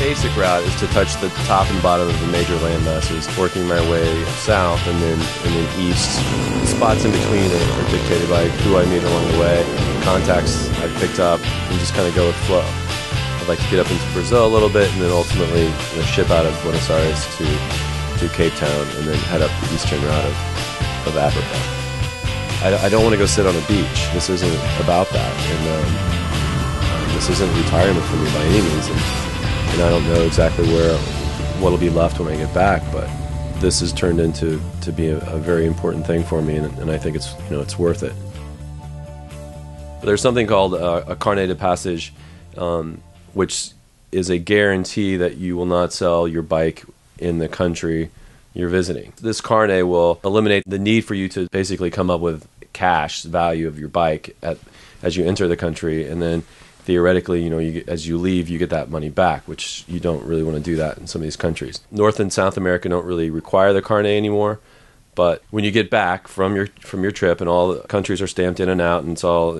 basic route is to touch the top and bottom of the major land masses, working my way south and then east. The spots in between are dictated by who I meet along the way, contacts I've picked up, and just kind of go with flow. I'd like to get up into Brazil a little bit and then ultimately ship out of Buenos Aires to Cape Town and then head up the eastern route of Africa. I don't want to go sit on a beach. This isn't about that. And this isn't retirement for me by any means. And I don't know exactly what'll be left when I get back, but this has turned into to be a very important thing for me, and I think it's worth it. There's something called a carnet de passage, which is a guarantee that you will not sell your bike in the country you're visiting. This carnet will eliminate the need for you to basically come up with cash value of your bike as you enter the country, and then theoretically, as you leave, you get that money back, which you don't really want to do that in some of these countries. North and South America don't really require the carnet anymore, but when you get back from your trip and all the countries are stamped in and out and it's all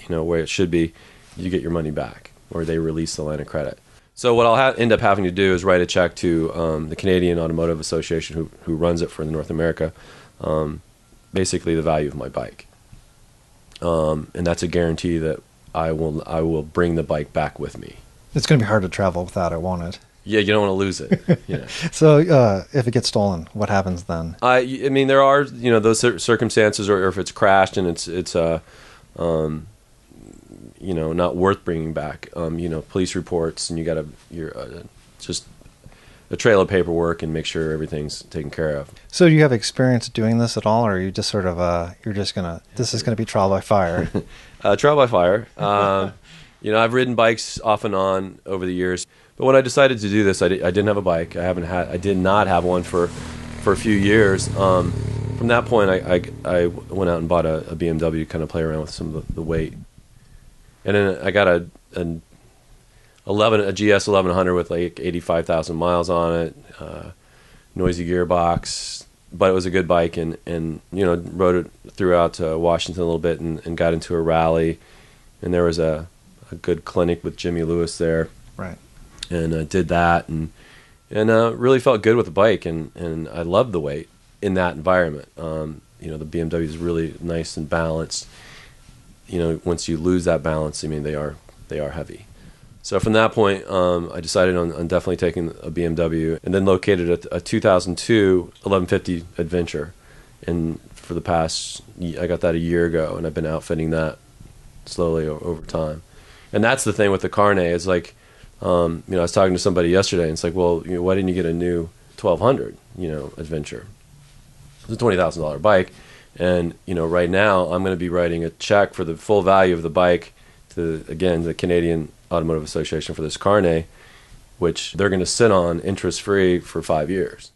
where it should be, you get your money back, or they release the line of credit. So what I'll end up having to do is write a check to the Canadian Automotive Association, who runs it for North America, basically the value of my bike, and that's a guarantee that I will bring the bike back with me. It's going to be hard to travel without it, won't it? Yeah, you don't want to lose it. Yeah. So if it gets stolen, what happens then? I mean, there are those circumstances, or if it's crashed and it's not worth bringing back. Police reports, and you're just a trail of paperwork and make sure everything's taken care of. So do you have experience doing this at all, or are you just sort of this is gonna be trial by fire? Trial by fire. I've ridden bikes off and on over the years, but when I decided to do this, I didn't have a bike. I did not have one for a few years. From that point, I went out and bought a BMW, kind of play around with some of the weight, and then I got a GS 1100 with like 85,000 miles on it, noisy gearbox, but it was a good bike, and rode it throughout Washington a little bit, and got into a rally, and there was a good clinic with Jimmy Lewis there, right? And did that, and really felt good with the bike, and I loved the weight in that environment. The BMW is really nice and balanced. Once you lose that balance, I mean, they are heavy. So from that point, I decided on definitely taking a BMW, and then located a 2002 1150 Adventure. And for the past, I got that a year ago, and I've been outfitting that slowly over time. And that's the thing with the carnet. It's like, I was talking to somebody yesterday, and it's like, well, why didn't you get a new 1200, Adventure? It's a $20,000 bike, and right now I'm going to be writing a check for the full value of the bike to the Canadian Automotive Association for this carnet, which they're going to sit on interest-free for 5 years.